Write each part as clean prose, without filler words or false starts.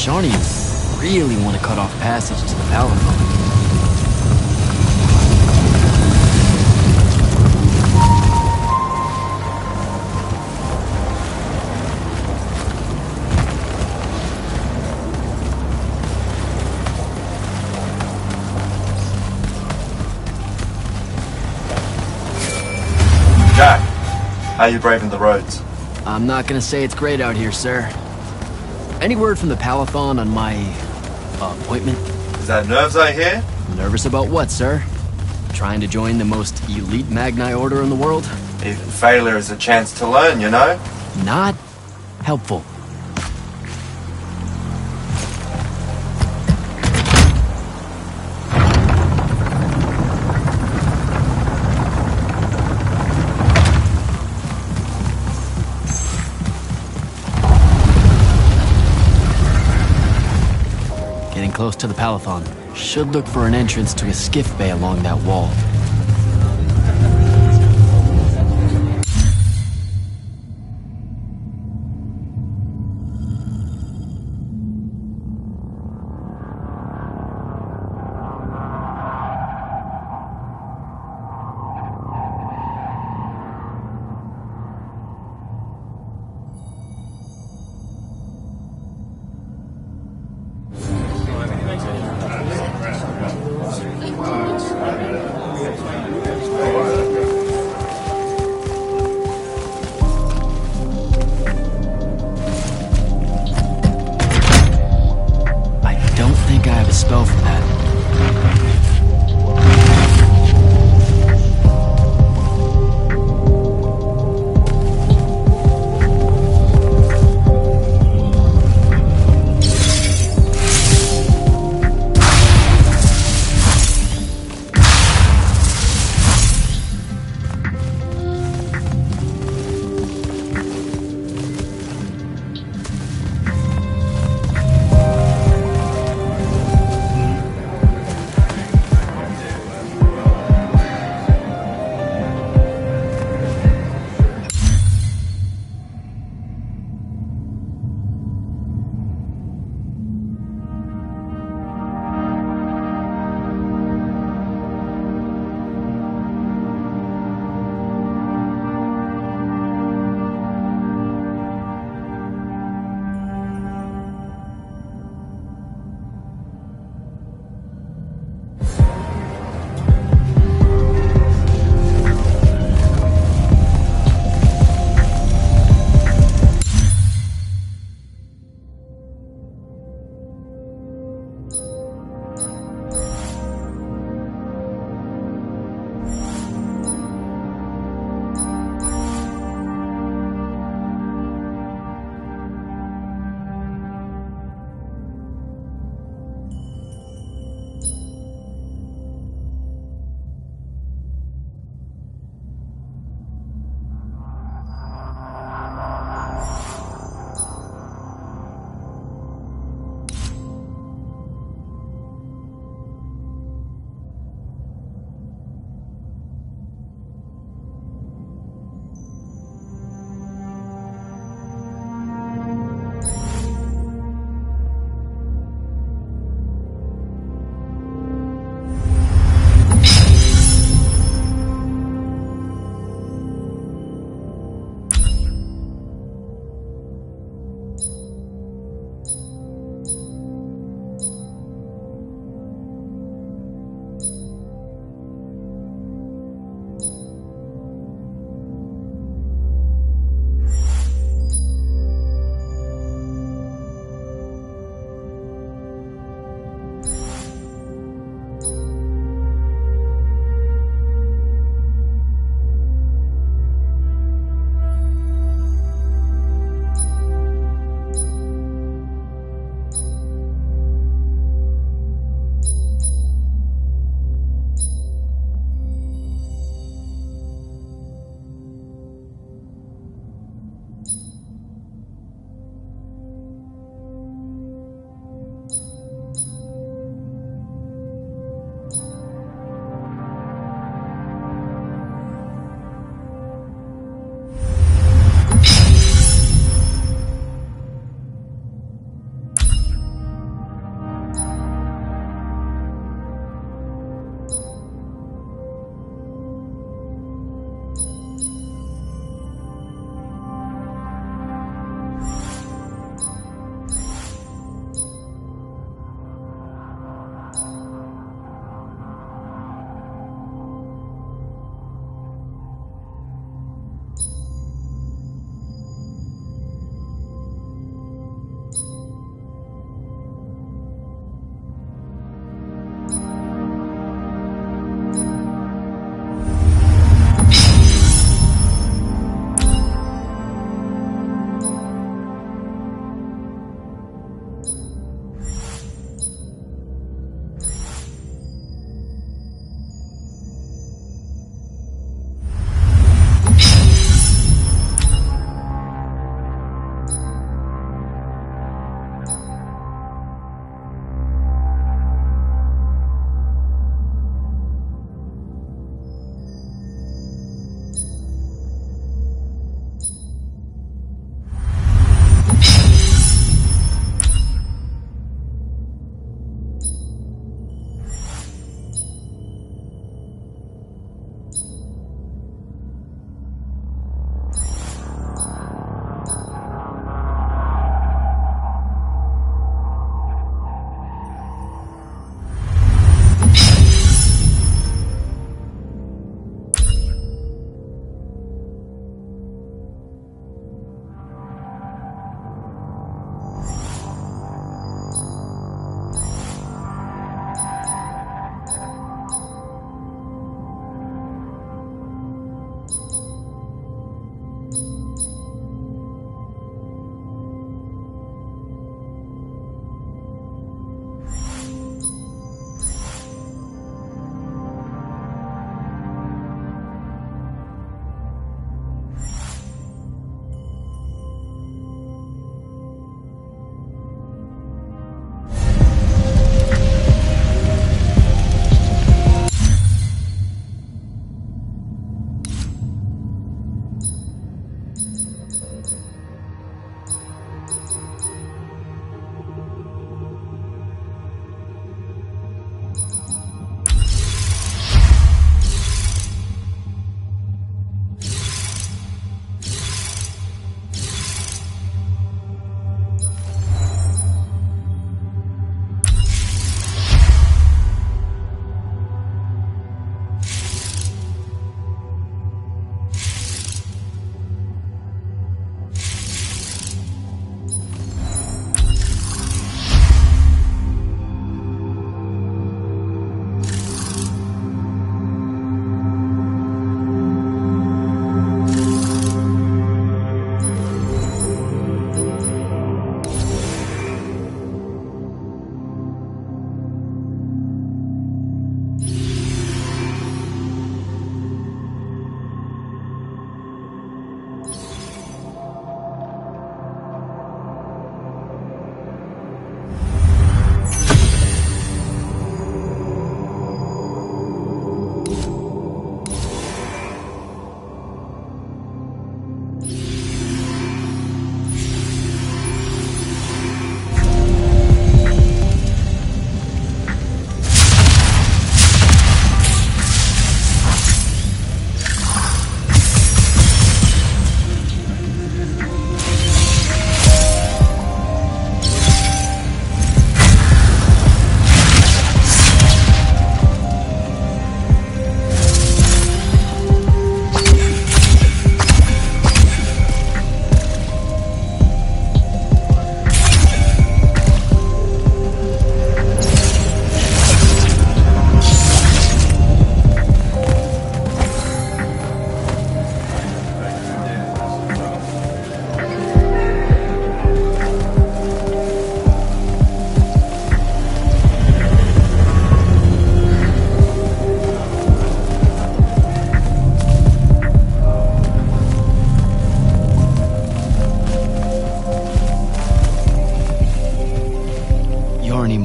Shawnees really want to cut off passage to the Palatine. Jack, how are you braving the roads? I'm not gonna say it's great out here, sir. Any word from the Palathon on my appointment? Is that nerves I hear? Nervous about what, sir? Trying to join the most elite Magni order in the world? Even failure is a chance to learn, you know? Not helpful. Getting close to the Palathon. Should look for an entrance to a skiff bay along that wall. I don't think I have a spell for that.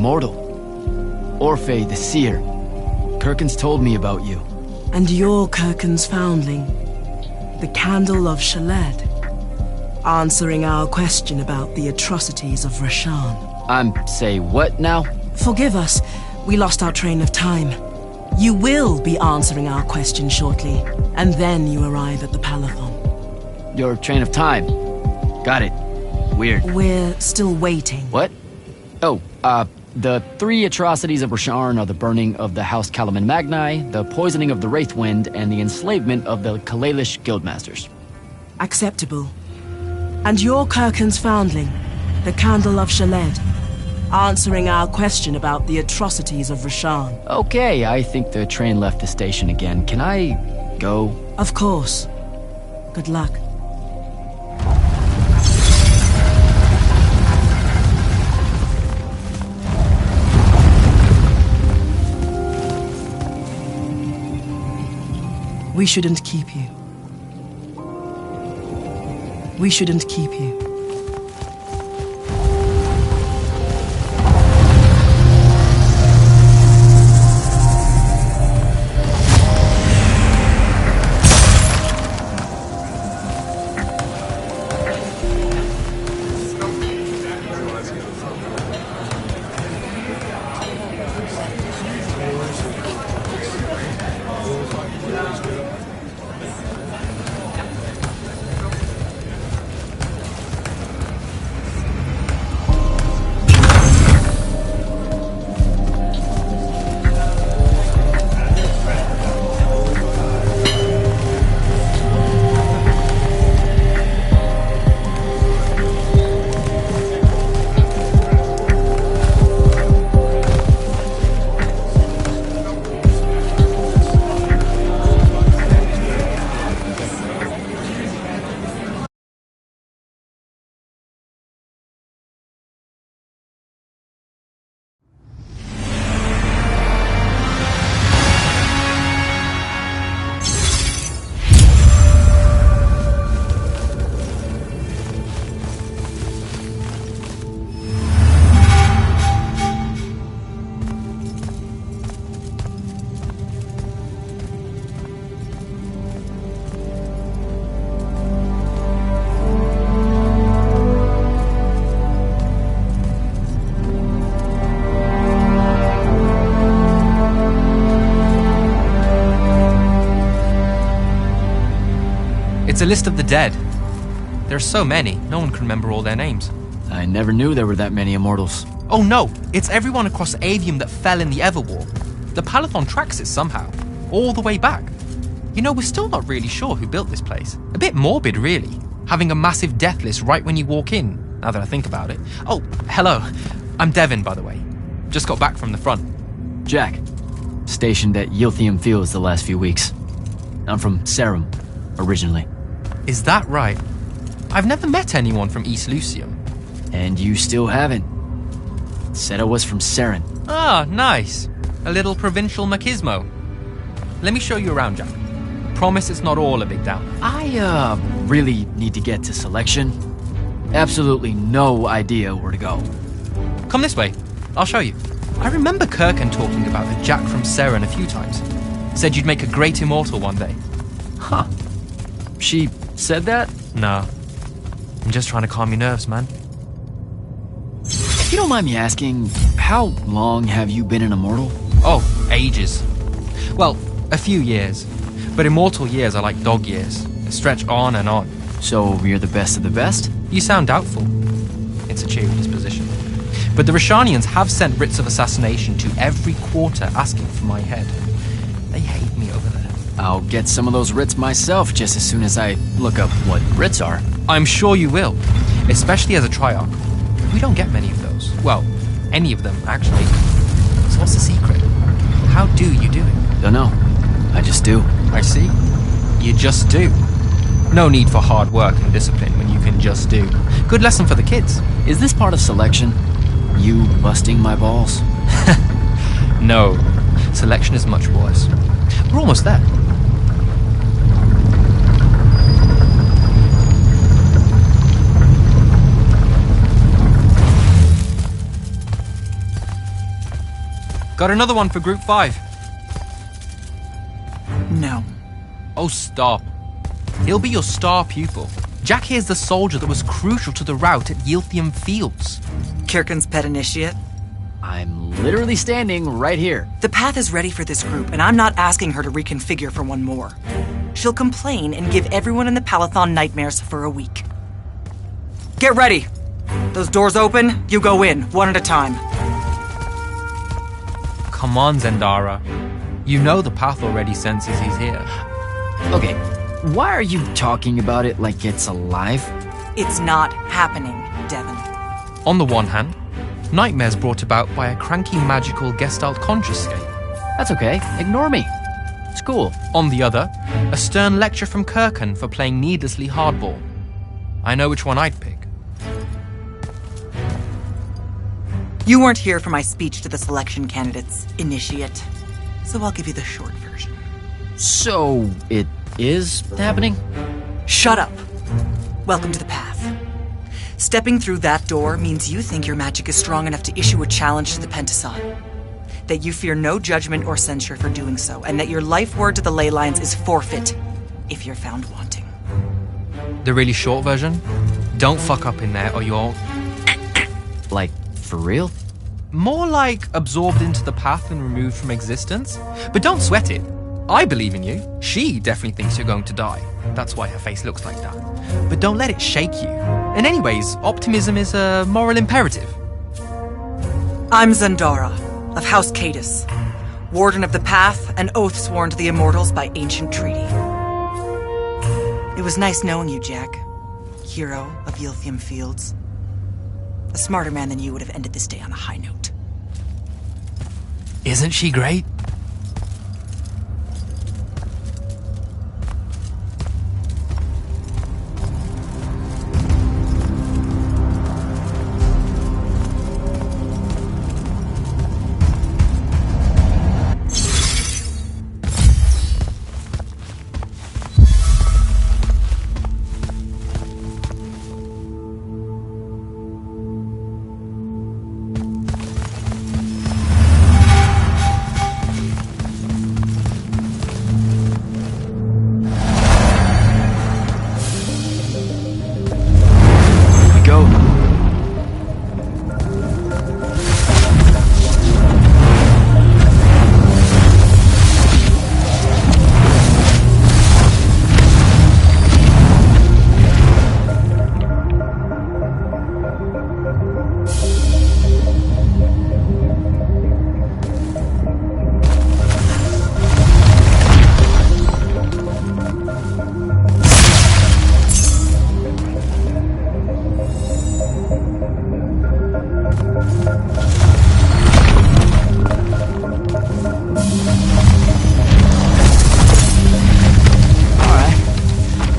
immortal. Orphe the Seer. Kirkin's told me about you. And you're Kirkin's foundling, the Candle of Shaled, answering our question about the atrocities of Rasharn. Say what now? Forgive us, we lost our train of time. You will be answering our question shortly, and then you arrive at the Palathon. Your train of time. Got it. Weird. We're still waiting. What? Oh, the 3 atrocities of Rasharn are the burning of the House Kalaman Magni, the poisoning of the Wraithwind, and the enslavement of the Kalalish Guildmasters. Acceptable. And you're Kirkin's foundling, the Candle of Shaled, answering our question about the atrocities of Rasharn. Okay, I think the train left the station again. Can I go? Of course. Good luck. We shouldn't keep you. We shouldn't keep you. It's a list of the dead. There are so many, no one can remember all their names. I never knew there were that many immortals. Oh no, it's everyone across Aveum that fell in the Everwar. The Palathon tracks it somehow, all the way back. You know, we're still not really sure who built this place. A bit morbid, really, having a massive death list right when you walk in, now that I think about it. Oh, hello. I'm Devin, by the way. Just got back from the front. Jack. Stationed at Yilthium Fields the last few weeks. I'm from Serum, originally. Is that right? I've never met anyone from East Lucium. And you still haven't. Said I was from Seren. Ah, nice. A little provincial machismo. Let me show you around, Jack. Promise it's not all a big down. I, really need to get to Selection. Absolutely no idea where to go. Come this way. I'll show you. I remember Kirkin talking about a Jack from Seren a few times. Said you'd make a great immortal one day. Huh. She said that? No. I'm just trying to calm your nerves, man. If you don't mind me asking, how long have you been an immortal? Oh, ages. Well, a few years. But immortal years are like dog years. They stretch on and on. So you're the best of the best? You sound doubtful. It's a cheery disposition. But the Rashanians have sent writs of assassination to every quarter asking for my head. They hate me over there. I'll get some of those writs myself just as soon as I look up what writs are. I'm sure you will, especially as a Triarch. We don't get many of those. Well, any of them, actually. So what's the secret? How do you do it? Dunno. I just do. I see. You just do. No need for hard work and discipline when you can just do. Good lesson for the kids. Is this part of Selection? You busting my balls? No. Selection is much worse. We're almost there. Got another one for Group 5. No. Oh, stop. He'll be your star pupil. Jack here's the soldier that was crucial to the rout at Yilthium Fields. Kirkin's pet initiate? I'm literally standing right here. The path is ready for this group, and I'm not asking her to reconfigure for one more. She'll complain and give everyone in the Palathon nightmares for a week. Get ready! Those doors open, you go in, one at a time. Come on, Zendara. You know the path already senses he's here. Okay, why are you talking about it like it's alive? It's not happening, Devon. On the one hand, nightmares brought about by a cranky magical Gestalt conscious scape. That's okay, ignore me. It's cool. On the other, a stern lecture from Kirkin for playing needlessly hardball. I know which one I'd pick. You weren't here for my speech to the selection candidates, initiate. So I'll give you the short version. So, it is happening? Shut up. Welcome to the path. Stepping through that door means you think your magic is strong enough to issue a challenge to the Pentason. That you fear no judgment or censure for doing so, and that your life word to the ley lines is forfeit if you're found wanting. The really short version? Don't fuck up in there or you'll... Like, for real? More like absorbed into the path and removed from existence. But don't sweat it. I believe in you. She definitely thinks you're going to die. That's why her face looks like that. But don't let it shake you. And anyways, optimism is a moral imperative. I'm Zendara, of House Cadus, Warden of the Path, and oath sworn to the Immortals by ancient treaty. It was nice knowing you, Jack. Hero of Yilthium Fields. A smarter man than you would have ended this day on a high note. Isn't she great?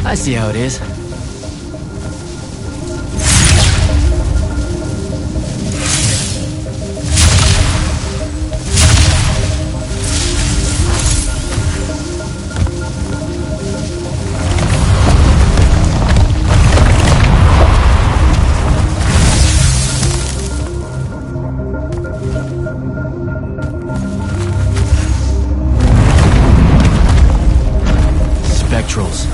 I see how it is. Spectrals.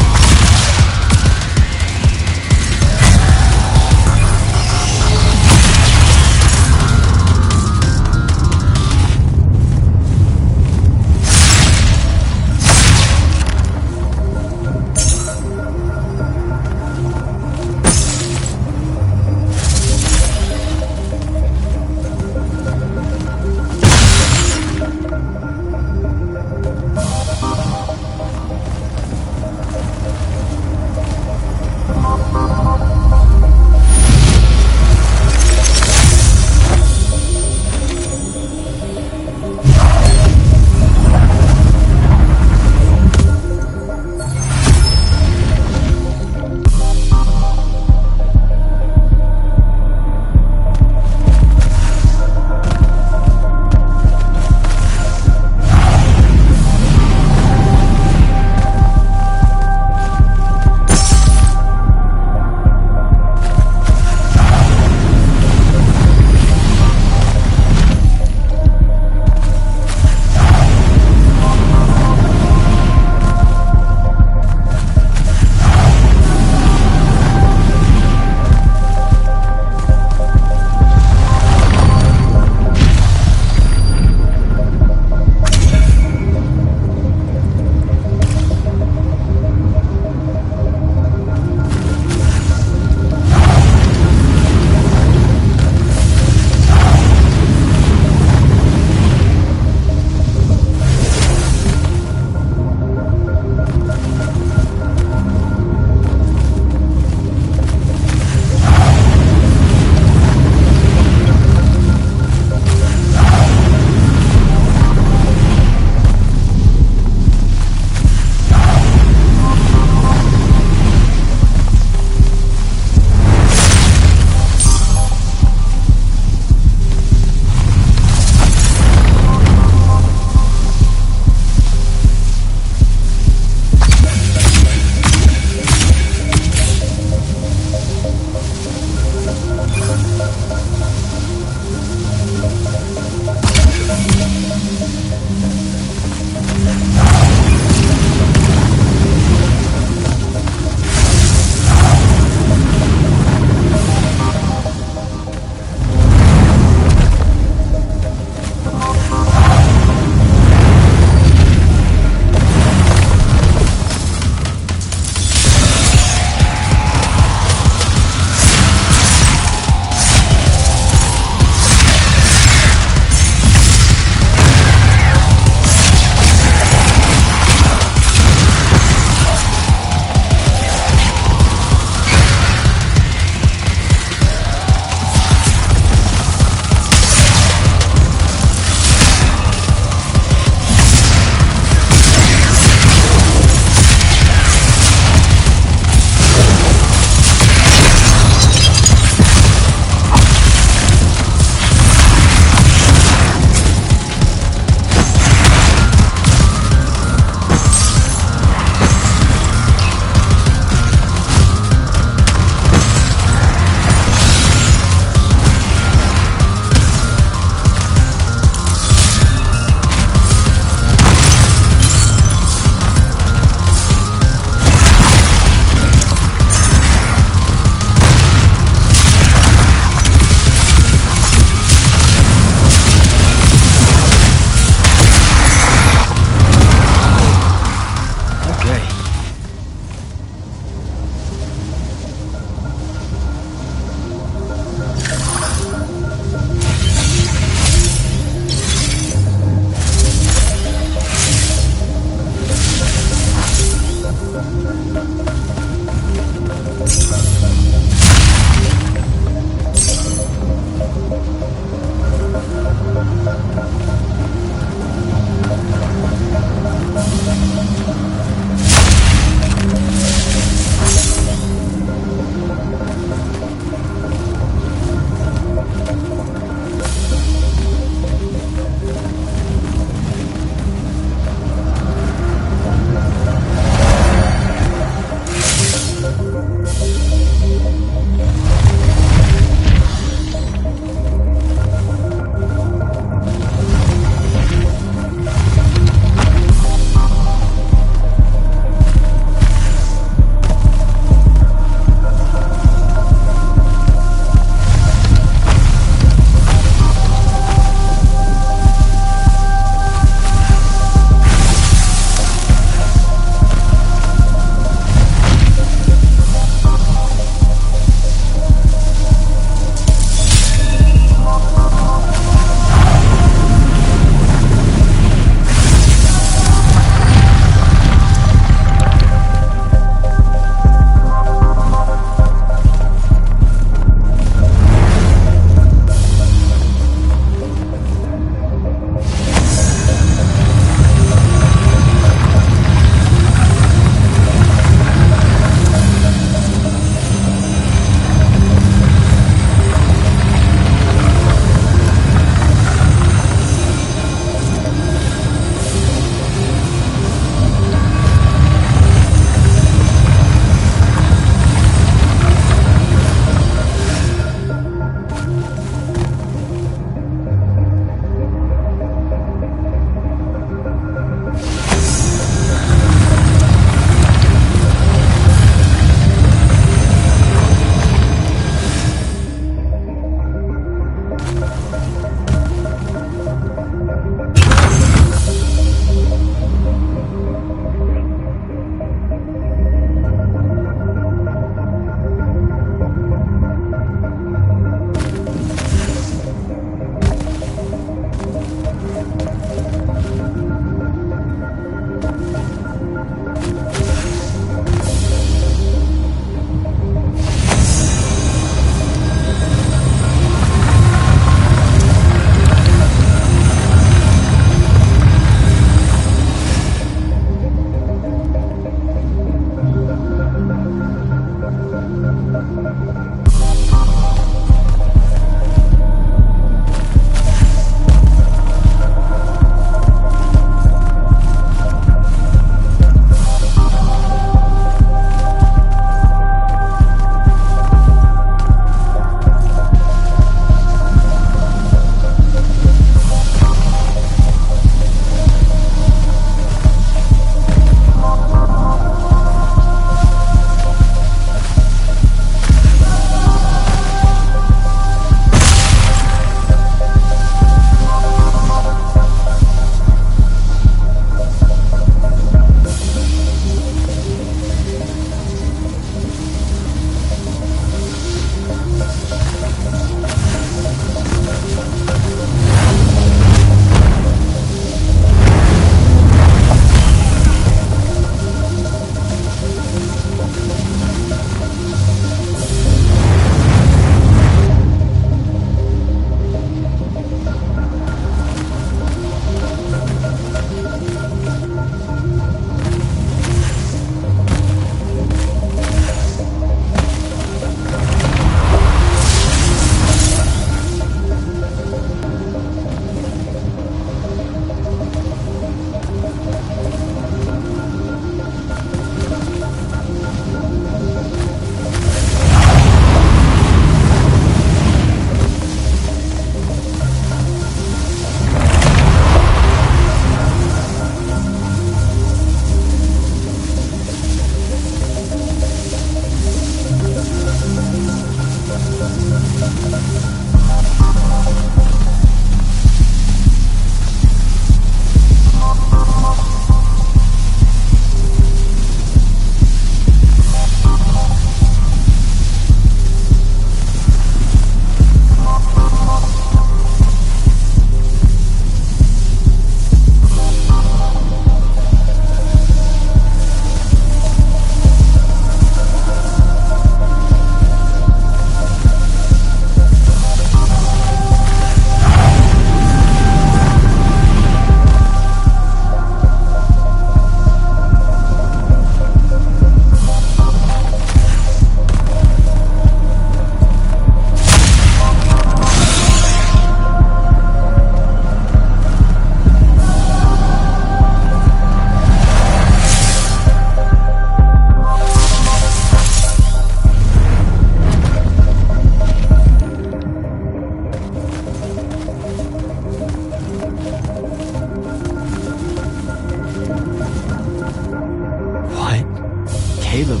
Caleb,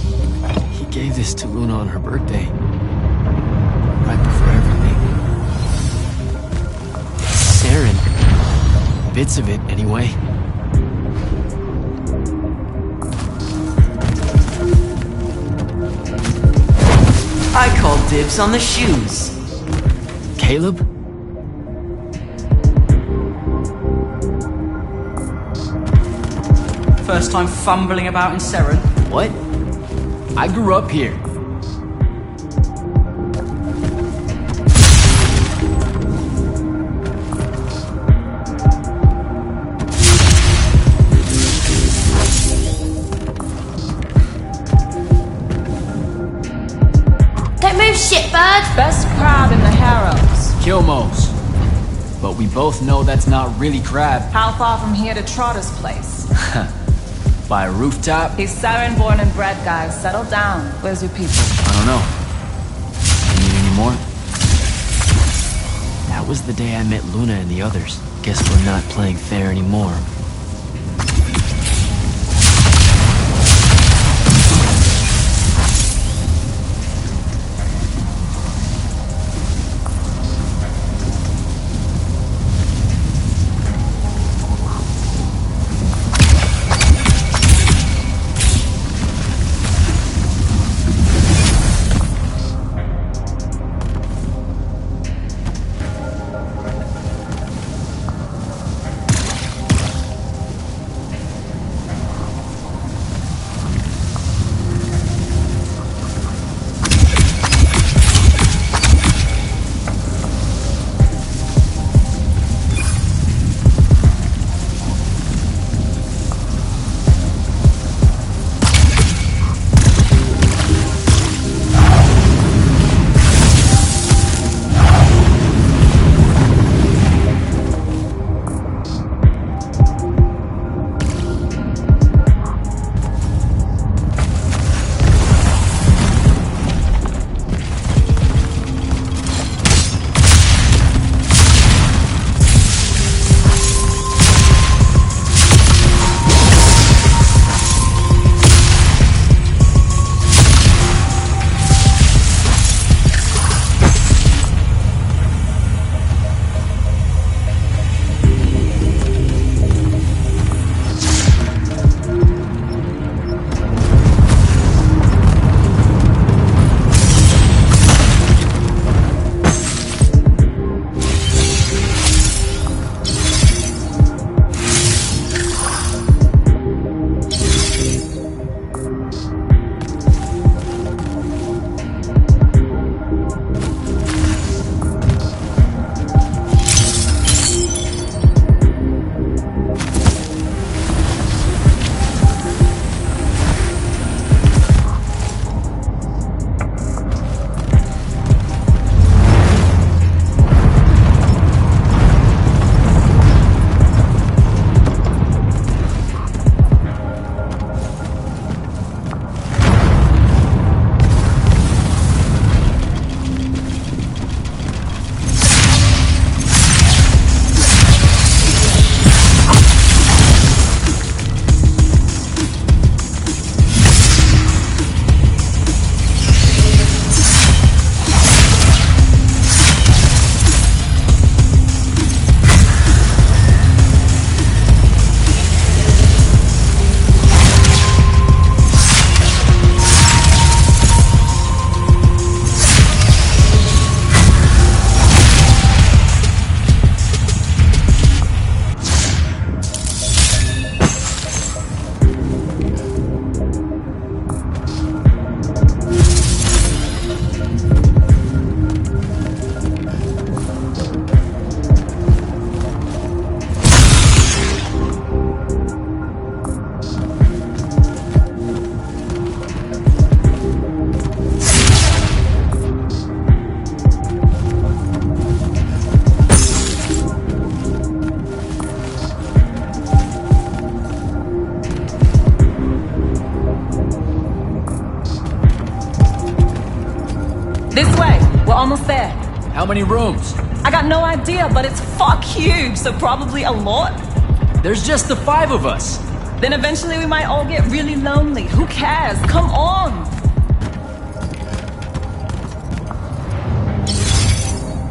he gave this to Luna on her birthday. Right before everything. Saren. Bits of it, anyway. I call dibs on the shoes. Caleb? First time fumbling about in Seren. What? I grew up here. Don't move, shitbird! Best crab in the Harrows. Kilmos. But we both know that's not really crab. How far from here to Trotter's place? By a rooftop? He's Saren born and bred, guys. Settle down. Where's your people? I don't know. You need any more? That was the day I met Luna and the others. Guess we're not playing fair anymore. This way. We're almost there. How many rooms? I got no idea, but it's fuck huge, so probably a lot. There's just the 5 of us. Then eventually we might all get really lonely. Who cares? Come on!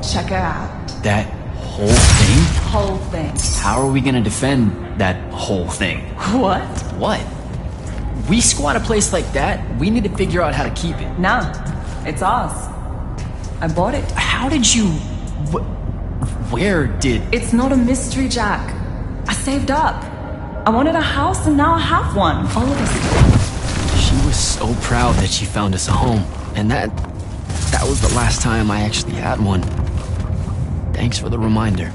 Check her out. That whole thing? Whole thing. How are we gonna defend that whole thing? What? What? We squat a place like that, we need to figure out how to keep it. Nah, it's ours. I bought it. How did you... Where did... It's not a mystery, Jack. I saved up. I wanted a house and now I have one. All of this. She was so proud that she found us a home. And that was the last time I actually had one. Thanks for the reminder.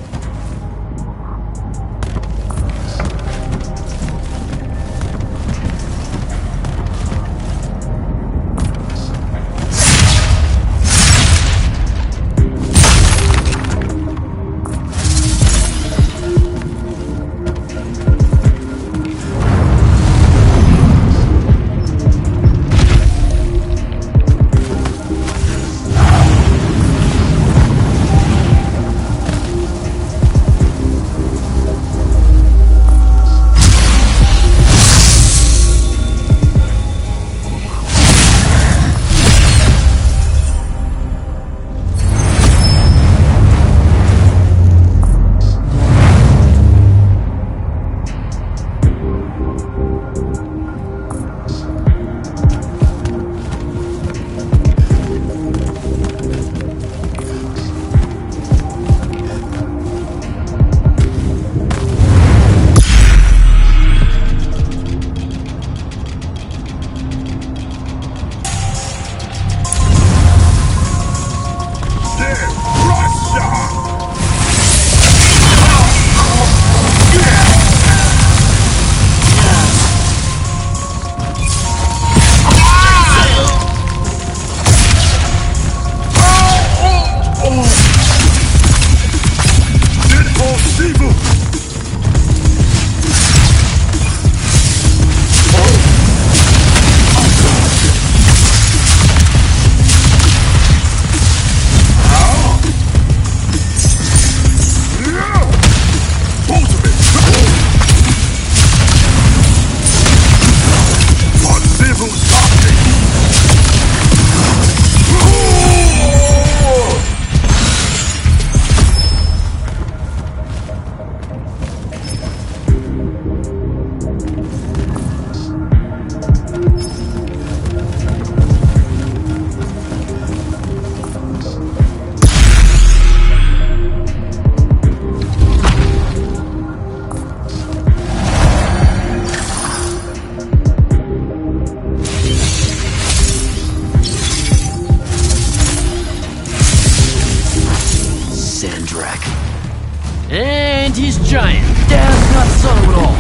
And he's giant. That's not subtle at all.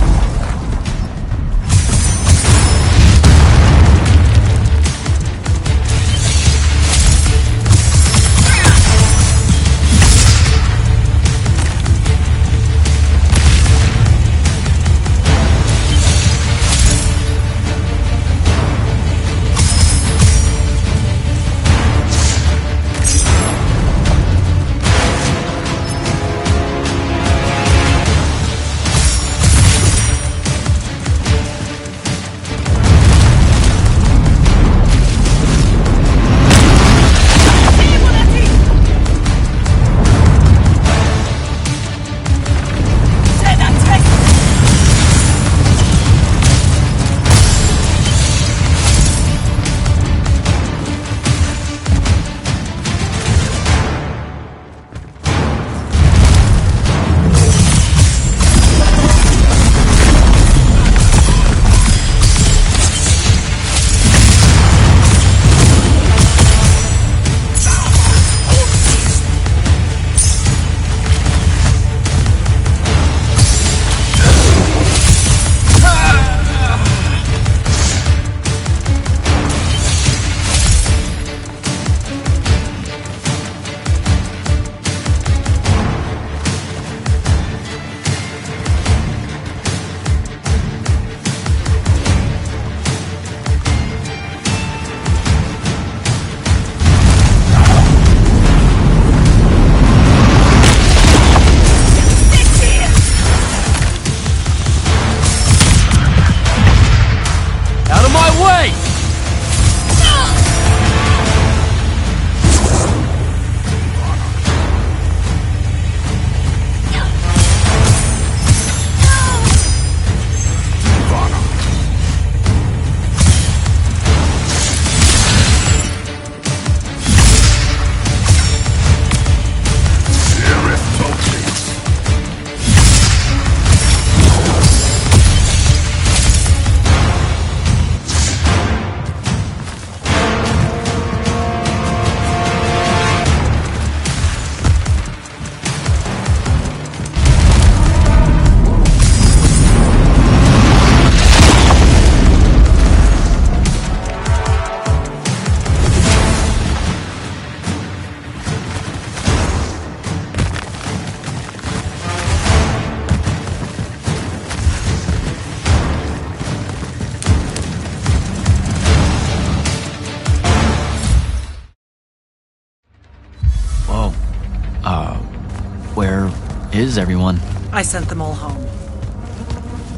Where's everyone? I sent them all home.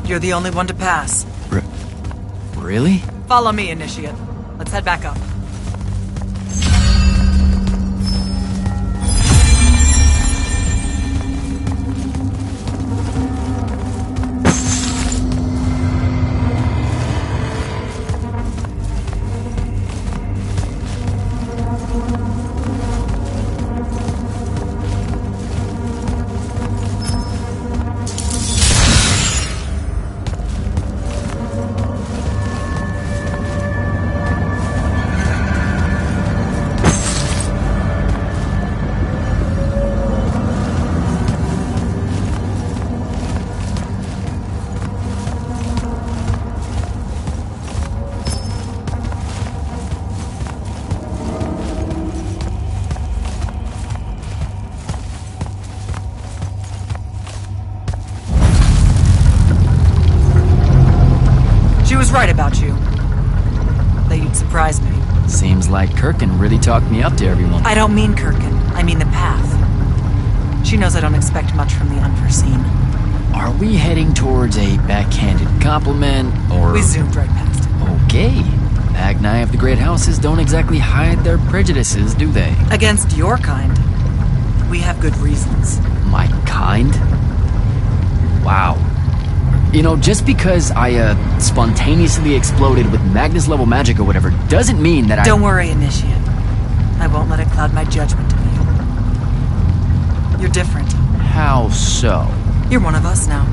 You're the only one to pass. Really? Follow me, Initiate. Let's head back up. Right about you. That you'd surprise me. Seems like Kirkin really talked me up to everyone. I don't mean Kirkin. I mean the path. She knows I don't expect much from the unforeseen. Are we heading towards a backhanded compliment, or... We zoomed right past it. Okay. Magni of the Great Houses don't exactly hide their prejudices, do they? Against your kind. We have good reasons. My kind? Wow. You know, just because I, spontaneously exploded with Magnus-level magic or whatever, doesn't mean that Don't worry, Initiate. I won't let it cloud my judgment of you. You're different. How so? You're one of us now.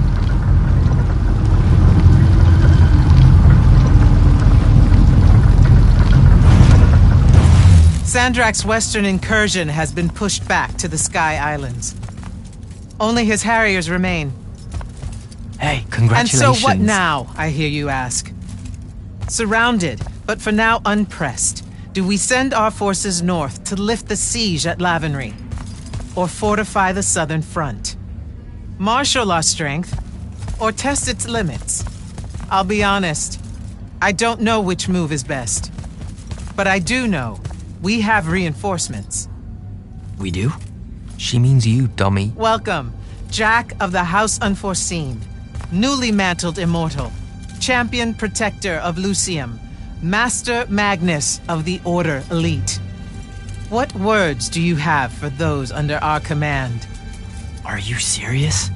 Sandrak's western incursion has been pushed back to the Sky Islands. Only his Harriers remain. Hey, congratulations. And so what now, I hear you ask? Surrounded, but for now unpressed, do we send our forces north to lift the siege at Lavenry? Or fortify the southern front? Marshal our strength, or test its limits? I'll be honest, I don't know which move is best. But I do know we have reinforcements. We do? She means you, dummy. Welcome, Jack of the House Unforeseen. Newly mantled immortal, champion protector of Lucium, Master Magnus of the Order Elite. What words do you have for those under our command? Are you serious?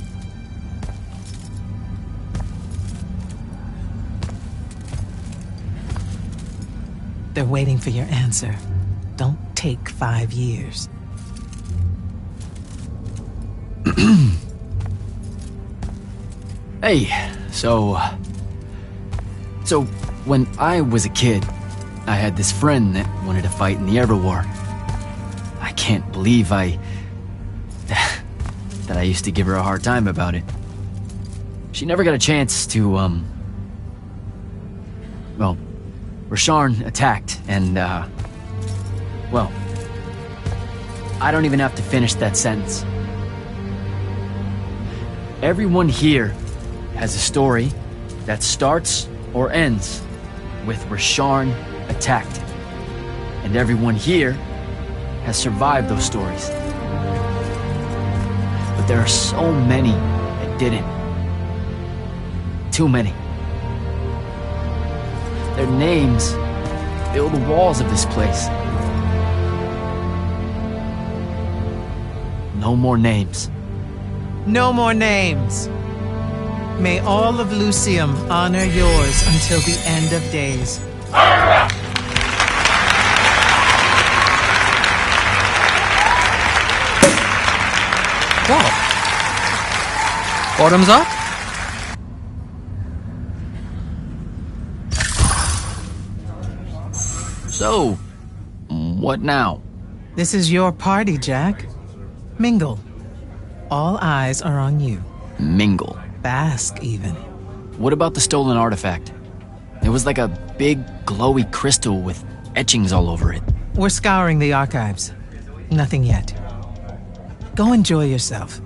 They're waiting for your answer. Don't take 5 years. Hey, so when I was a kid, I had this friend that wanted to fight in the Everwar. I can't believe that I used to give her a hard time about it. She never got a chance to, well, Rasharn attacked, and, well, I don't even have to finish that sentence. Everyone here has a story that starts or ends with Rasharn attacked. And everyone here has survived those stories. But there are so many that didn't. Too many. Their names fill the walls of this place. No more names. No more names. May all of Lucium honor yours until the end of days. What? Bottoms up? So, what now? This is your party, Jack. Mingle. All eyes are on you. Mingle. Bask, even. What about the stolen artifact? It was like a big, glowy crystal with etchings all over it. We're scouring the archives. Nothing yet. Go enjoy yourself.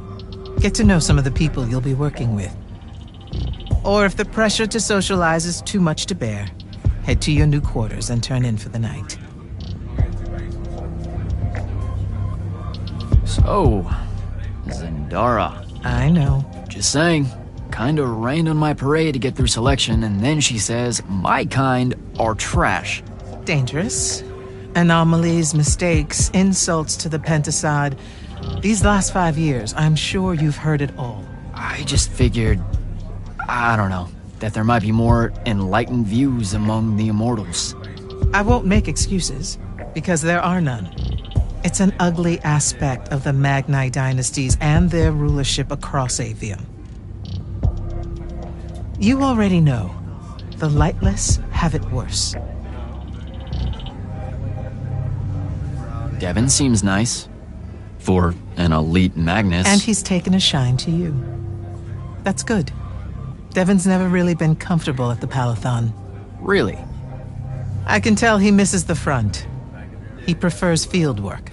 Get to know some of the people you'll be working with. Or if the pressure to socialize is too much to bear, head to your new quarters and turn in for the night. So, Zendara. I know. Just saying. Kinda rained on my parade to get through selection, and then she says my kind are trash. Dangerous. Anomalies, mistakes, insults to the Pentasod. These last 5 years, I'm sure you've heard it all. I just figured, I don't know, that there might be more enlightened views among the Immortals. I won't make excuses, because there are none. It's an ugly aspect of the Magni dynasties and their rulership across Aveum. You already know, the lightless have it worse. Devin seems nice. For an elite Magnus. And he's taken a shine to you. That's good. Devin's never really been comfortable at the Palathon. Really? I can tell he misses the front. He prefers field work.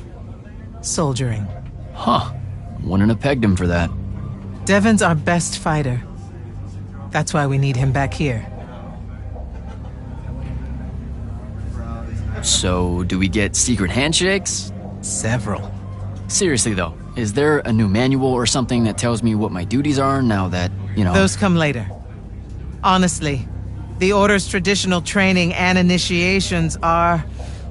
Soldiering. Huh. Wouldn't have pegged him for that. Devin's our best fighter. That's why we need him back here. So, do we get secret handshakes? Several. Seriously though, is there a new manual or something that tells me what my duties are now that, you know... Those come later. Honestly, the Order's traditional training and initiations are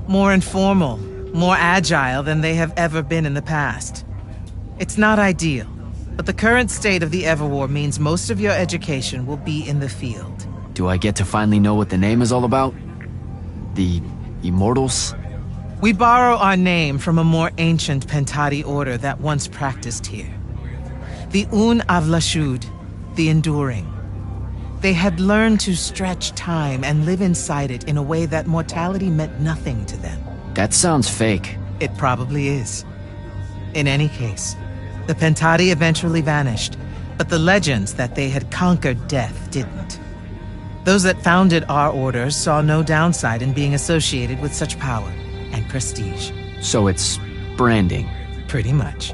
more informal, more agile than they have ever been in the past. It's not ideal, but the current state of the Everwar means most of your education will be in the field. Do I get to finally know what the name is all about? The Immortals? We borrow our name from a more ancient Pentati order that once practiced here. The Un Avlashud, the Enduring. They had learned to stretch time and live inside it in a way that mortality meant nothing to them. That sounds fake. It probably is. In any case, the Pentati eventually vanished, but the legends that they had conquered death didn't. Those that founded our orders saw no downside in being associated with such power and prestige. So it's branding. Pretty much.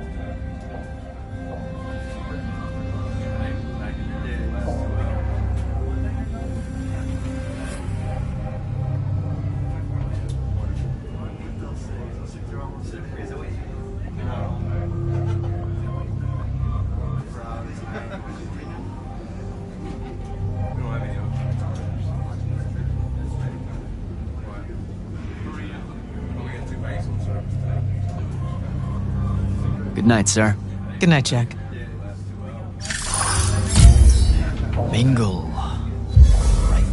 Good night, sir. Good night, Jack. Mingle. Right.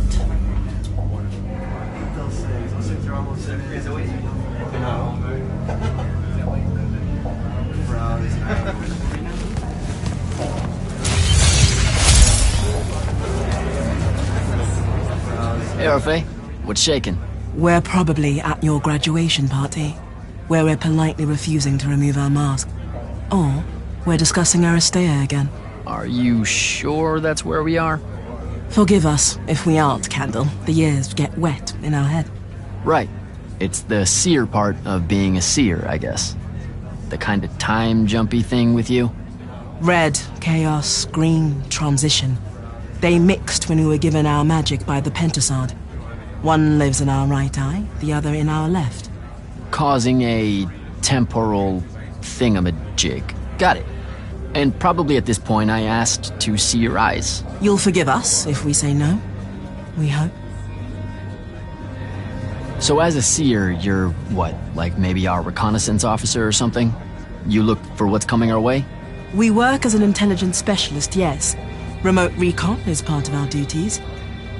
Hey, Orphe. What's shaking? We're probably at your graduation party, where we're politely refusing to remove our mask. Or we're discussing Aristea again. Are you sure that's where we are? Forgive us if we aren't, Candle. The years get wet in our head. Right. It's the seer part of being a seer, I guess. The kind of time-jumpy thing with you. Red, chaos, green, transition. They mixed when we were given our magic by the Pentasod. One lives in our right eye, the other in our left. Causing a temporal thingamajig. Got it. And probably at this point I asked to see your eyes. You'll forgive us if we say no. We hope. So as a seer, you're what? Like maybe our reconnaissance officer or something? You look for what's coming our way? We work as an intelligence specialist, yes. Remote recon is part of our duties.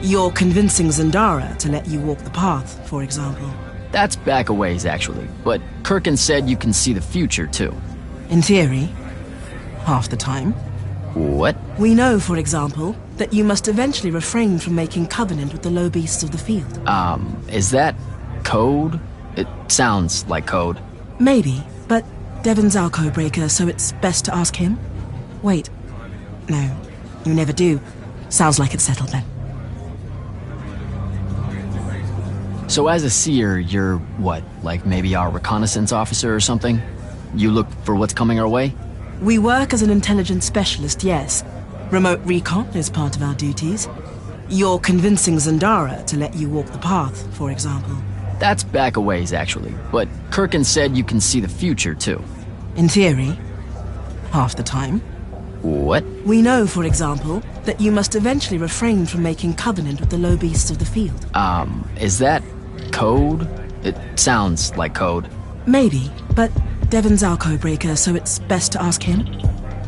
You're convincing Zendara to let you walk the path, for example. That's back a ways, actually. But Kirkin said you can see the future, too. In theory. Half the time. What? We know, for example, that you must eventually refrain from making covenant with the low beasts of the field. Is that code? It sounds like code. Maybe, but Devin's our codebreaker, so it's best to ask him. Wait. No, you never do. Sounds like it's settled then. So as a seer, you're what? Like maybe our reconnaissance officer or something? You look for what's coming our way? We work as an intelligence specialist, yes. Remote recon is part of our duties. You're convincing Zendara to let you walk the path, for example. That's back a ways, actually. But Kirkin said you can see the future, too. In theory. Half the time. What? We know, for example, that you must eventually refrain from making covenant with the low beasts of the field. Is that code? It sounds like code. Maybe, but Devon's our codebreaker, so it's best to ask him.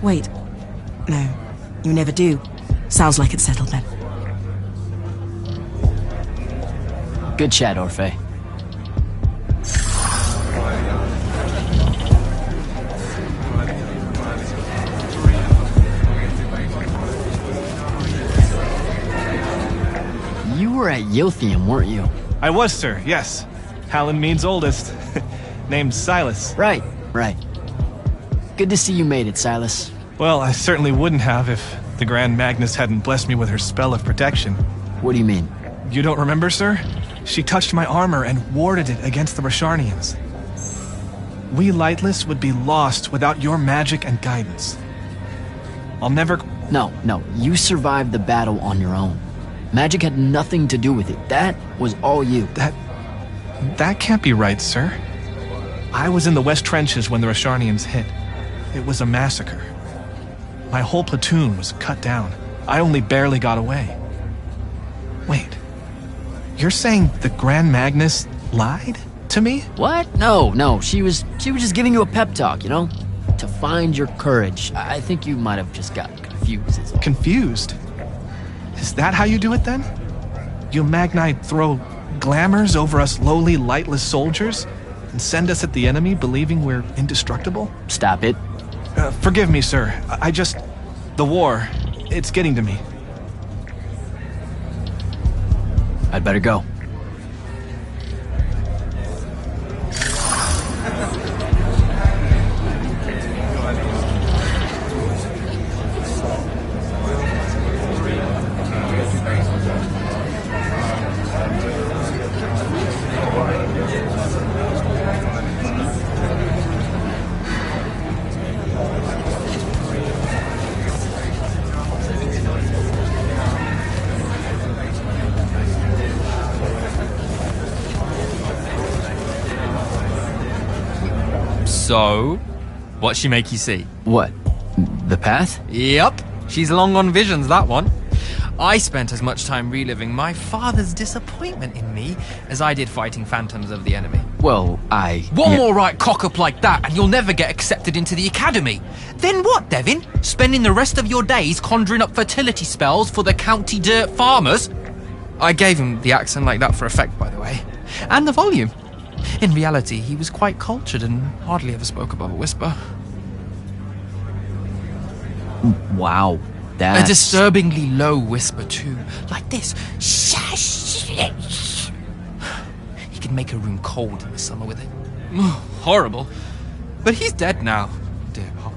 Wait. No, you never do. Sounds like it's settled then. Good chat, Orphe. You were at Yothium, weren't you? I was, sir, yes. Hallen Mead's oldest. Named Silas. Right. Good to see you made it, Silas. Well, I certainly wouldn't have if the Grand Magnus hadn't blessed me with her spell of protection. What do you mean? You don't remember, sir? She touched my armor and warded it against the Rasharnians. We Lightless would be lost without your magic and guidance. I'll never... No, you survived the battle on your own. Magic had nothing to do with it. That was all you. That can't be right, sir. I was in the West Trenches when the Rasharnians hit. It was a massacre. My whole platoon was cut down. I only barely got away. Wait. You're saying the Grand Magnus lied to me? What? No. She was just giving you a pep talk, you know? To find your courage. I think you might have just gotten confused. Is all. Confused? Is that how you do it then? You Magnite throw glamours over us lowly, lightless soldiers and send us at the enemy believing we're indestructible? Stop it. Forgive me, sir. The war, it's getting to me. I'd better go. So, what'd she make you see? What? The path? Yep, she's long on visions, that one. I spent as much time reliving my father's disappointment in me as I did fighting phantoms of the enemy. Well, One more right cock-up like that and you'll never get accepted into the academy. Then what, Devin? Spending the rest of your days conjuring up fertility spells for the county dirt farmers? I gave him the accent like that for effect, by the way. And the volume. In reality, he was quite cultured and hardly ever spoke above a whisper. Wow, that's... A disturbingly low whisper, too. Like this. He could make a room cold in the summer with it. Horrible. But he's dead now, dear Pop.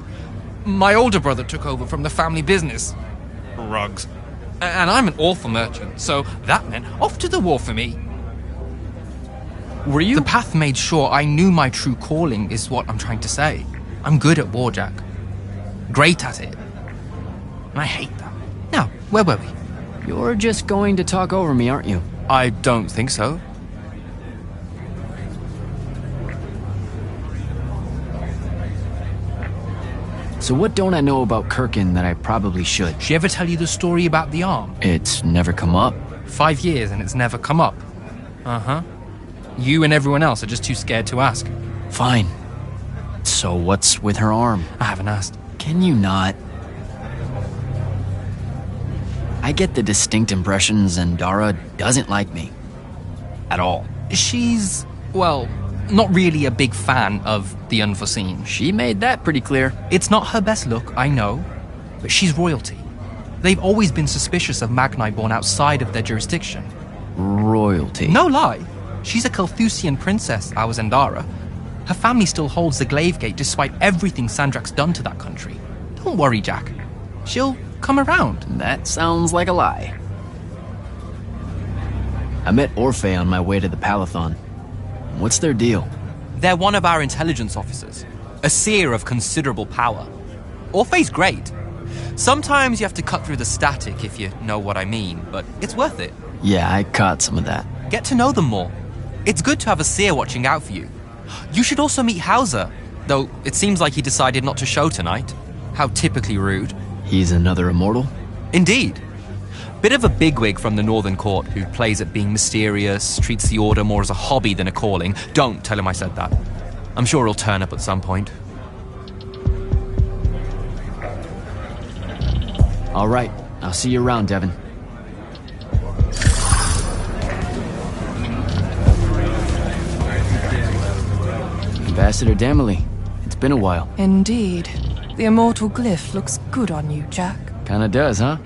My older brother took over from the family business. Rugs. And I'm an awful merchant, so that meant off to the war for me. Were you? The path made sure I knew my true calling is what I'm trying to say. I'm good at war, Jack. Great at it. And I hate that. Now, where were we? You're just going to talk over me, aren't you? I don't think so. So what don't I know about Kirkin that I probably should? She ever tell you the story about the arm? It's never come up. 5 years and it's never come up. Uh-huh. You and everyone else are just too scared to ask. Fine. So what's with her arm? I haven't asked. Can you not? I get the distinct impression Zendara doesn't like me. At all. She's, well, not really a big fan of the unforeseen. She made that pretty clear. It's not her best look, I know, but she's royalty. They've always been suspicious of Magni born outside of their jurisdiction. Royalty? No lie. She's a Kelthusian princess, our Zendara. Her family still holds the Glaive Gate despite everything Sandrak's done to that country. Don't worry, Jack. She'll come around. That sounds like a lie. I met Orphe on my way to the Palathon. What's their deal? They're one of our intelligence officers. A seer of considerable power. Orphe's great. Sometimes you have to cut through the static, if you know what I mean, but it's worth it. Yeah, I caught some of that. Get to know them more. It's good to have a seer watching out for you. You should also meet Hauser, though it seems like he decided not to show tonight. How typically rude. He's another immortal? Indeed. Bit of a bigwig from the Northern Court who plays at being mysterious, treats the Order more as a hobby than a calling. Don't tell him I said that. I'm sure he'll turn up at some point. All right, I'll see you around, Devon. Ambassador Damley, it's been a while. Indeed. The immortal glyph looks good on you, Jack. Kinda does, huh?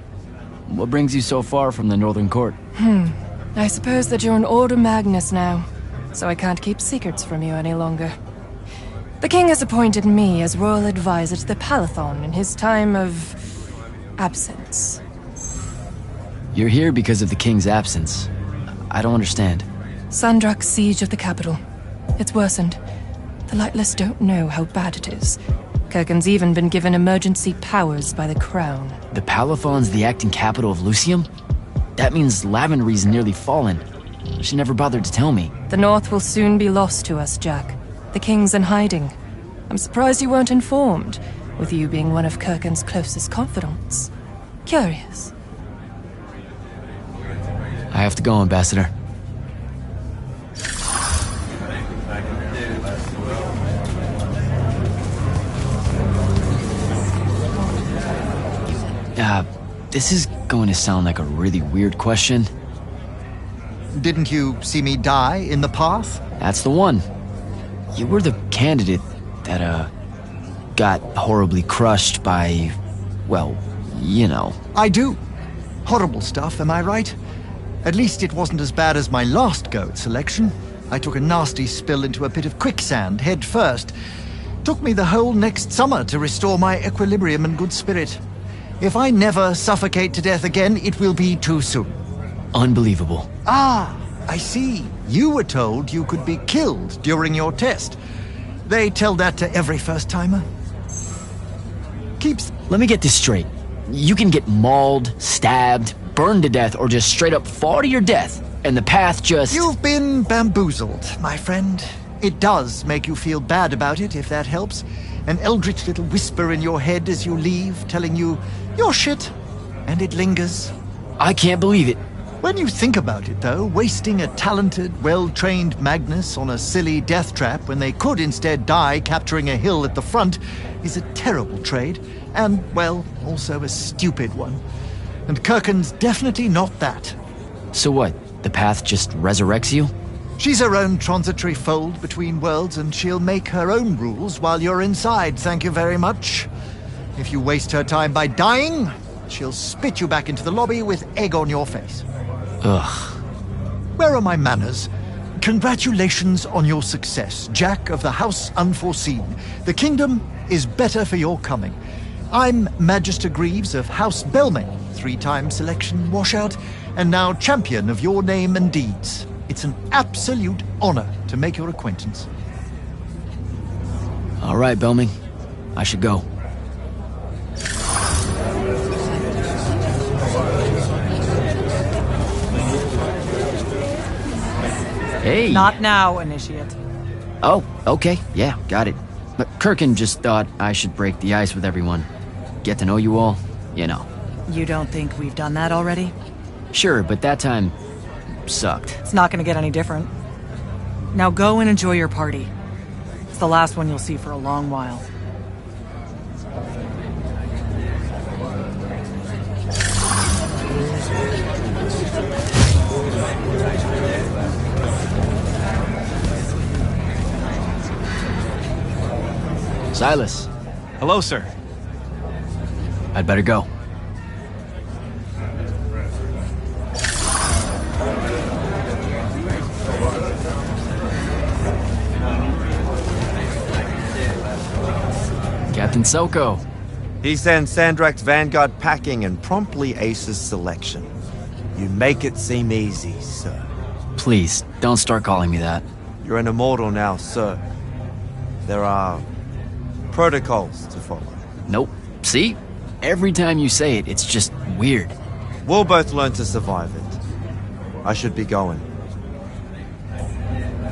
What brings you so far from the Northern Court? I suppose that you're an Order Magnus now, so I can't keep secrets from you any longer. The king has appointed me as royal advisor to the Palathon in his time of absence. You're here because of the king's absence. I don't understand. Sandrak's siege of the capital. It's worsened. The Lightless don't know how bad it is. Kirken's even been given emergency powers by the crown. The Palathon's the acting capital of Lucium? That means Lavenry's nearly fallen. She never bothered to tell me. The North will soon be lost to us, Jack. The king's in hiding. I'm surprised you weren't informed, with you being one of Kirken's closest confidants. Curious. I have to go, Ambassador. This is going to sound like a really weird question. Didn't you see me die in the path? That's the one. You were the candidate that, got horribly crushed by, well, you know. I do. Horrible stuff, am I right? At least it wasn't as bad as my last go at selection. I took a nasty spill into a pit of quicksand head first. Took me the whole next summer to restore my equilibrium and good spirit. If I never suffocate to death again, it will be too soon. Unbelievable. Ah, I see. You were told you could be killed during your test. They tell that to every first-timer. Let me get this straight. You can get mauled, stabbed, burned to death, or just straight up fall to your death, and the path just... You've been bamboozled, my friend. It does make you feel bad about it, if that helps. An eldritch little whisper in your head as you leave, telling you, you're shit. And it lingers. I can't believe it. When you think about it, though, wasting a talented, well-trained Magnus on a silly death trap when they could instead die capturing a hill at the front is a terrible trade, and, well, also a stupid one. And Kirken's definitely not that. So what? The path just resurrects you? She's her own transitory fold between worlds, and she'll make her own rules while you're inside, thank you very much. If you waste her time by dying, she'll spit you back into the lobby with egg on your face. Ugh. Where are my manners? Congratulations on your success, Jack of the House Unforeseen. The kingdom is better for your coming. I'm Magister Greaves of House Belmay, 3-time selection washout, and now champion of your name and deeds. It's an absolute honor to make your acquaintance. All right, Belming. I should go. Hey! Not now, Initiate. Oh, okay. Yeah, got it. But Kirken just thought I should break the ice with everyone. Get to know you all, you know. You don't think we've done that already? Sure, but that time sucked. It's not gonna get any different. Now go and enjoy your party. It's the last one you'll see for a long while. Silas. Hello, sir. I'd better go. Captain Soko. He sends Sandrak's vanguard packing and promptly aces selection. You make it seem easy, sir. Please, don't start calling me that. You're an immortal now, sir. There are protocols to follow. Nope. See? Every time you say it, it's just weird. We'll both learn to survive it. I should be going.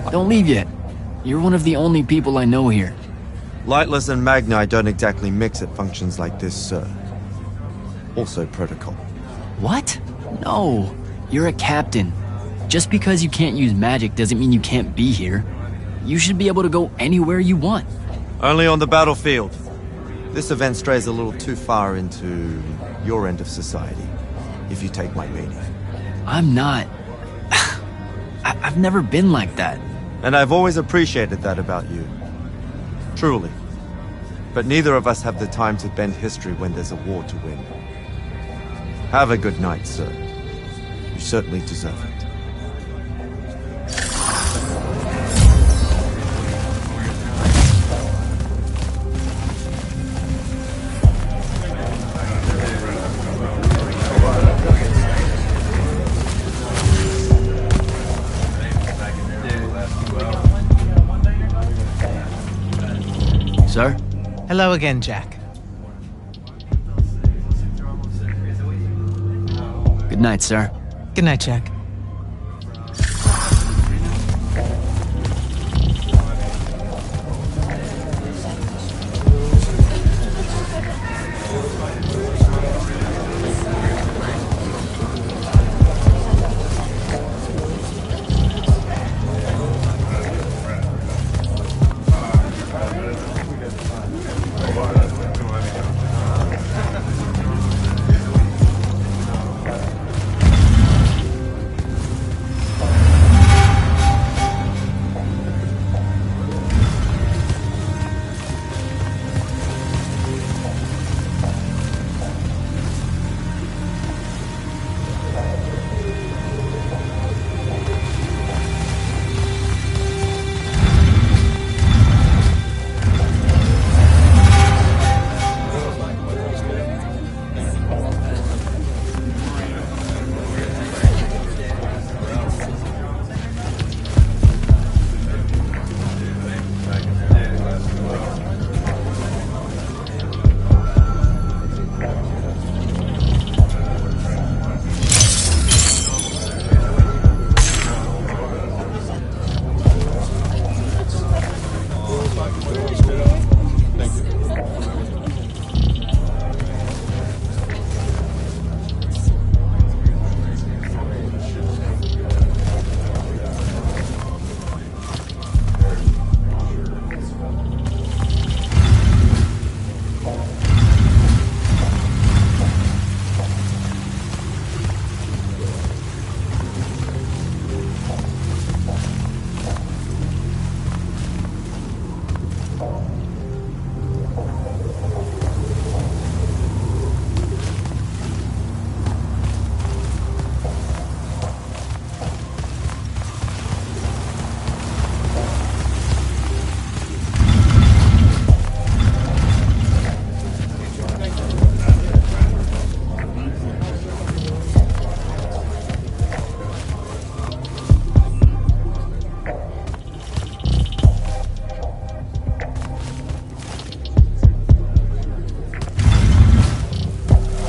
Don't leave yet. You're one of the only people I know here. Lightless and Magni don't exactly mix at functions like this, sir. Also protocol. What? No. You're a captain. Just because you can't use magic doesn't mean you can't be here. You should be able to go anywhere you want. Only on the battlefield. This event strays a little too far into your end of society, if you take my meaning. I'm not. I've never been like that. And I've always appreciated that about you. Truly. But neither of us have the time to bend history when there's a war to win. Have a good night, sir. You certainly deserve it. Sir? Hello again, Jack. Good night, sir. Good night, Jack.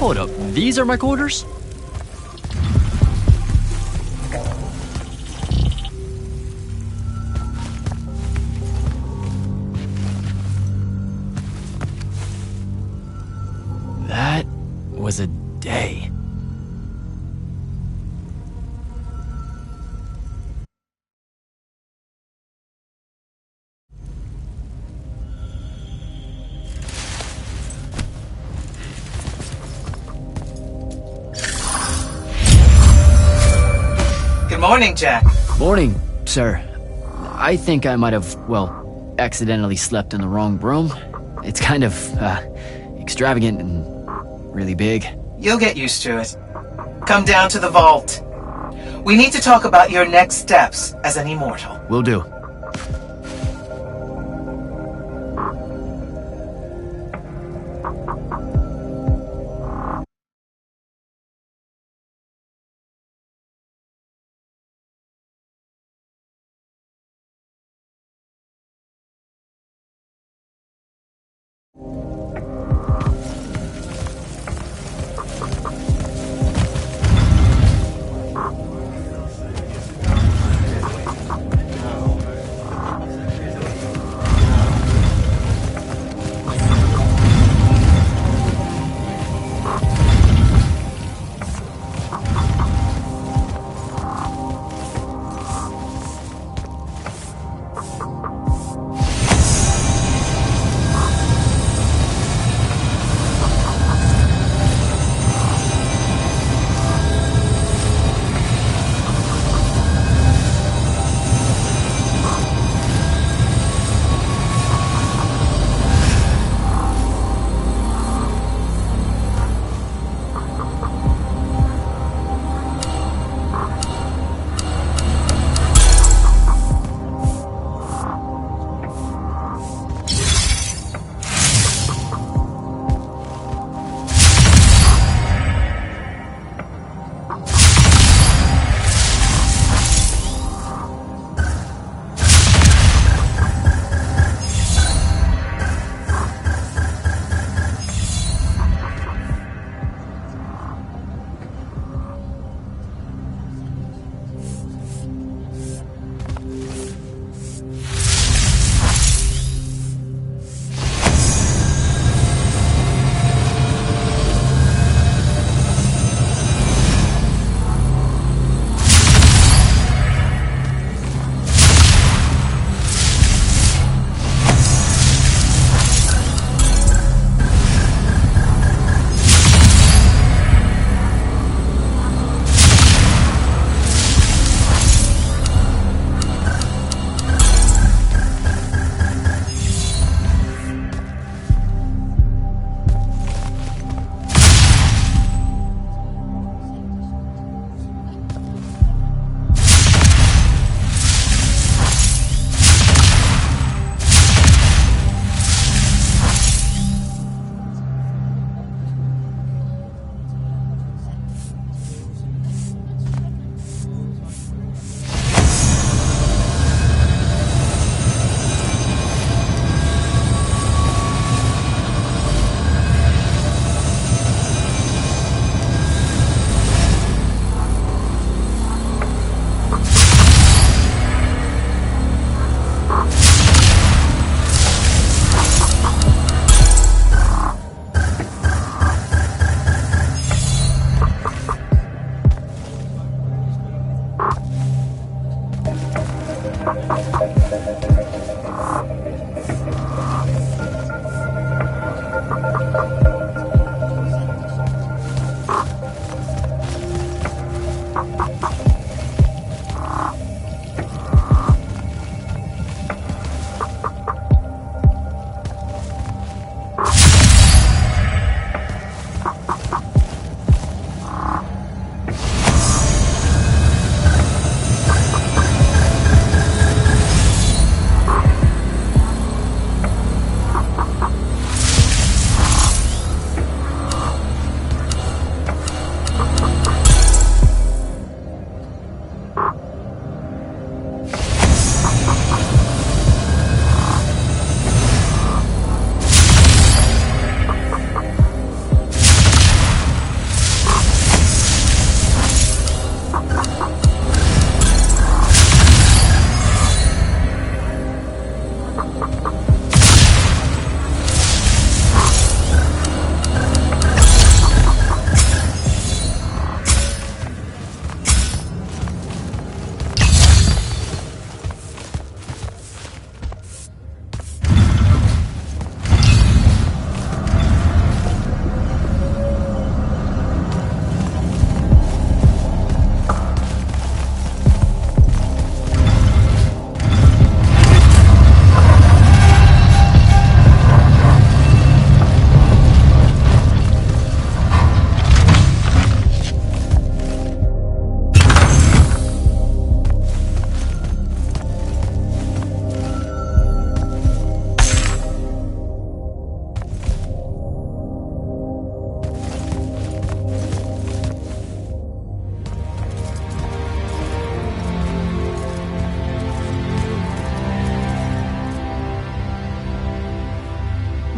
Hold up, these are my quarters? That was a day. Good morning, Jack. Morning, sir. I think I might have, well, accidentally slept in the wrong room. It's kind of, extravagant and really big. You'll get used to it. Come down to the vault. We need to talk about your next steps as an immortal. Will do.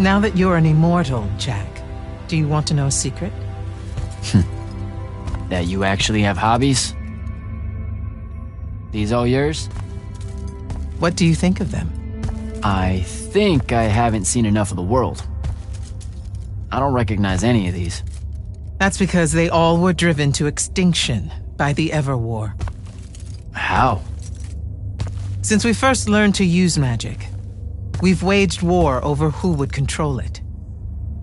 Now that you're an immortal, Jack, do you want to know a secret? That you actually have hobbies? These all yours? What do you think of them? I think I haven't seen enough of the world. I don't recognize any of these. That's because they all were driven to extinction by the Everwar. How? Since we first learned to use magic, we've waged war over who would control it.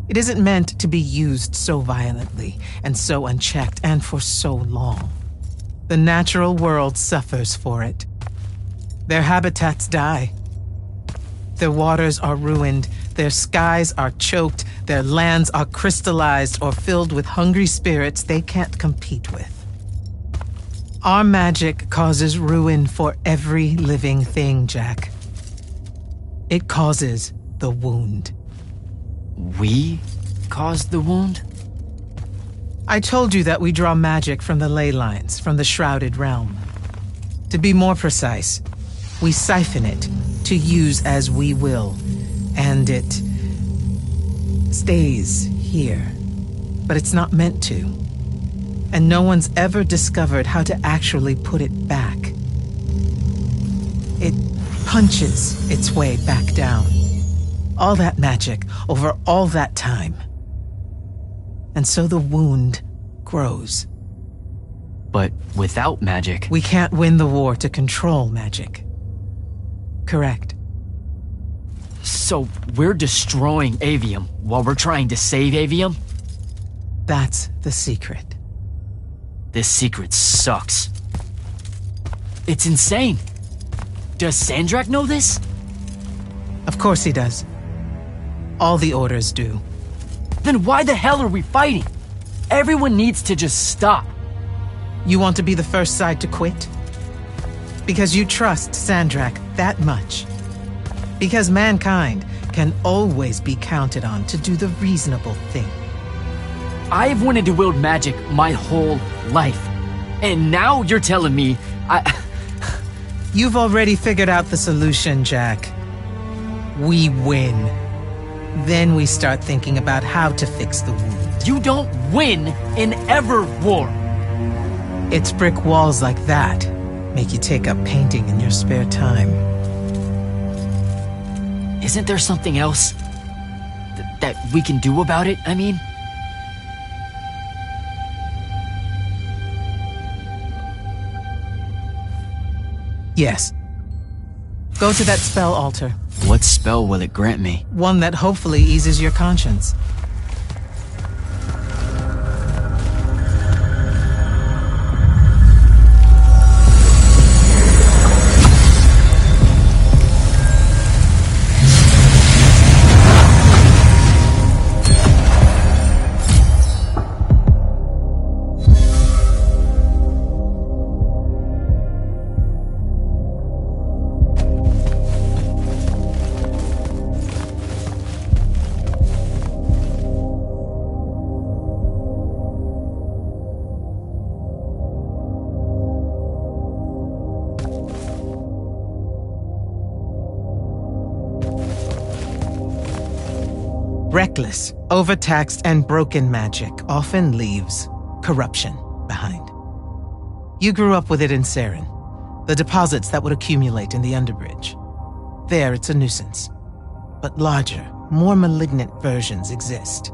It isn't meant to be used so violently and so unchecked and for so long. The natural world suffers for it. Their habitats die. Their waters are ruined, their skies are choked, their lands are crystallized or filled with hungry spirits they can't compete with. Our magic causes ruin for every living thing, Jack. It causes the wound. We caused the wound? I told you that we draw magic from the ley lines, from the Shrouded Realm. To be more precise, we siphon it to use as we will, and it stays here. But it's not meant to. And no one's ever discovered how to actually put it back. It punches its way back down. All that magic over all that time. And so the wound grows. But without magic... We can't win the war to control magic. Correct. So we're destroying Aveum while we're trying to save Aveum? That's the secret. This secret sucks. It's insane. Does Sandrak know this? Of course he does. All the orders do. Then why the hell are we fighting? Everyone needs to just stop. You want to be the first side to quit? Because you trust Sandrak that much. Because mankind can always be counted on to do the reasonable thing. I've wanted to wield magic my whole life. And now you're telling me You've already figured out the solution, Jack. We win. Then we start thinking about how to fix the wound. You don't win in Everwar. It's brick walls like that make you take up painting in your spare time. Isn't there something else that we can do about it, I mean? Yes. Go to that spell altar. What spell will it grant me? One that hopefully eases your conscience. Reckless, overtaxed, and broken magic often leaves corruption behind. You grew up with it in Saren, the deposits that would accumulate in the Underbridge. There, it's a nuisance. But larger, more malignant versions exist.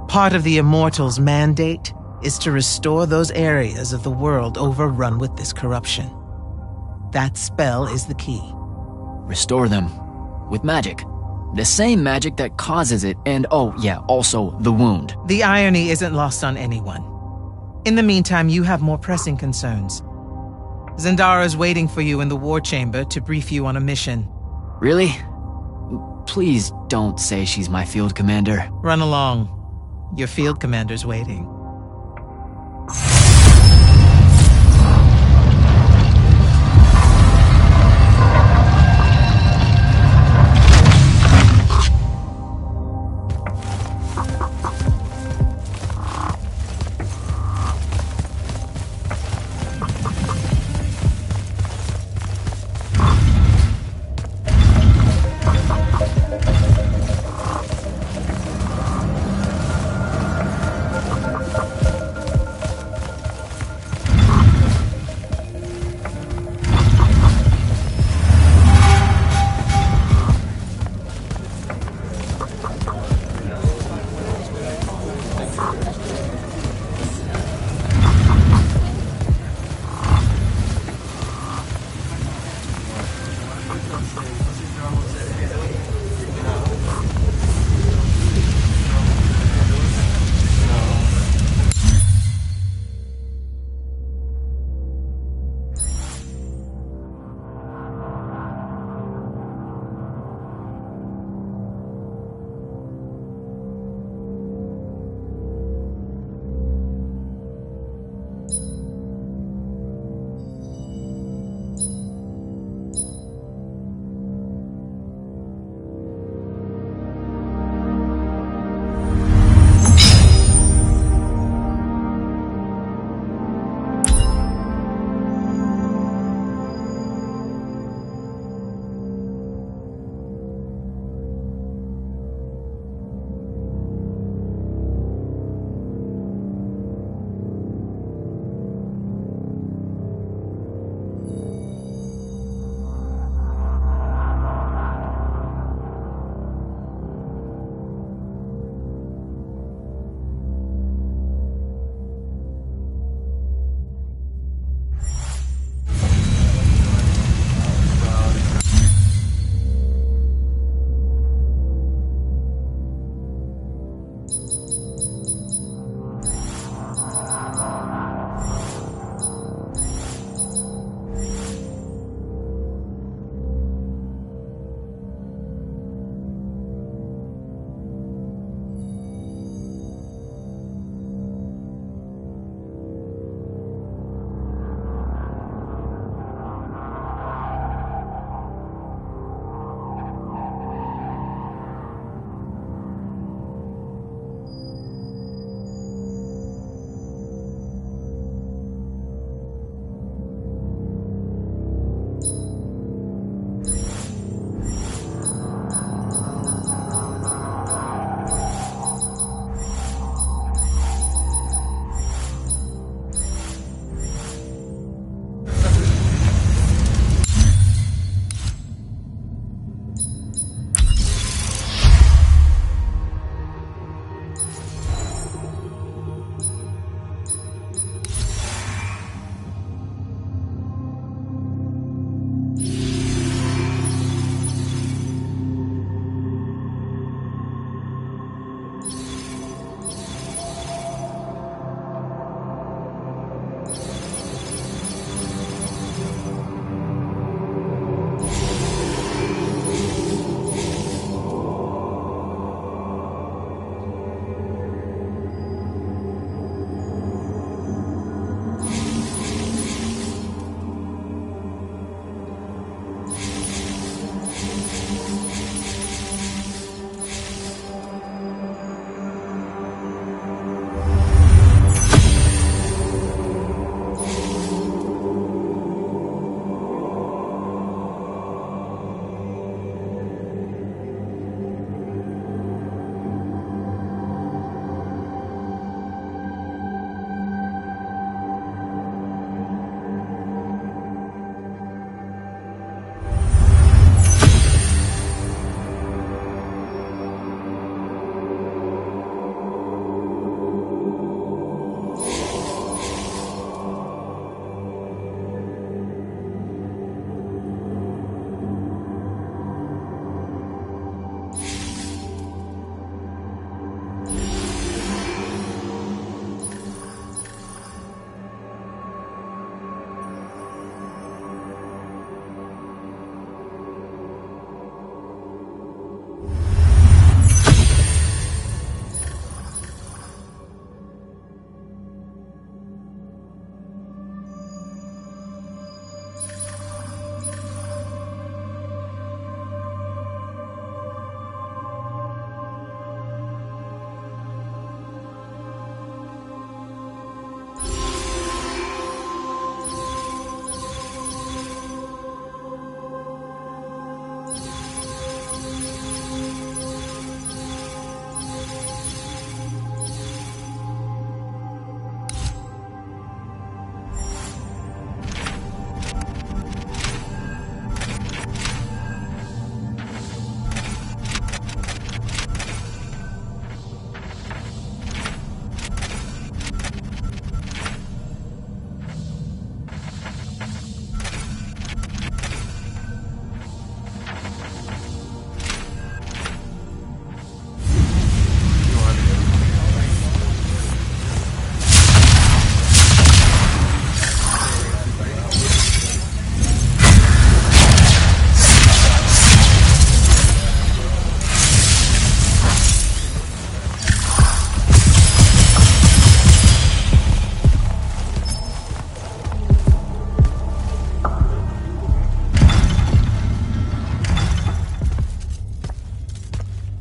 Part of the Immortals' mandate is to restore those areas of the world overrun with this corruption. That spell is the key. Restore them with magic. The same magic that causes it, and oh yeah, also the wound. The irony isn't lost on anyone. In the meantime, you have more pressing concerns. Zendara's waiting for you in the war chamber to brief you on a mission. Really? Please don't say she's my field commander. Run along. Your field commander's waiting.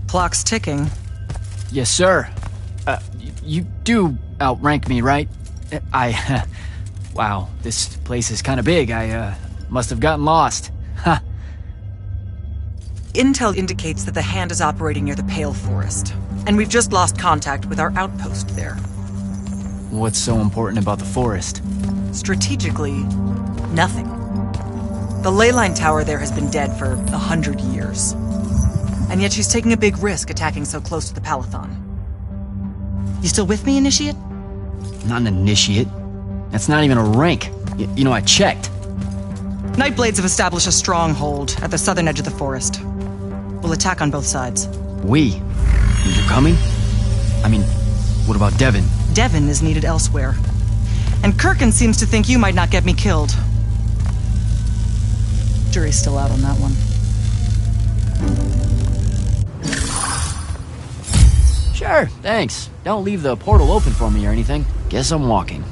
Clock's ticking. Yes, sir. You do outrank me, right? Wow, this place is kind of big. I must have gotten lost. Ha. Intel indicates that the Hand is operating near the Pale Forest, and we've just lost contact with our outpost there. What's so important about the forest? Strategically, nothing. The ley line tower there has been dead for 100 years. And yet she's taking a big risk attacking so close to the Palathon. You still with me, Initiate? Not an initiate. That's not even a rank. You know, I checked. Nightblades have established a stronghold at the southern edge of the forest. We'll attack on both sides. We? And you're coming? I mean, what about Devon? Devon is needed elsewhere. And Kirkin seems to think you might not get me killed. Jury's still out on that one. Sure, thanks. Don't leave the portal open for me or anything. Guess I'm walking.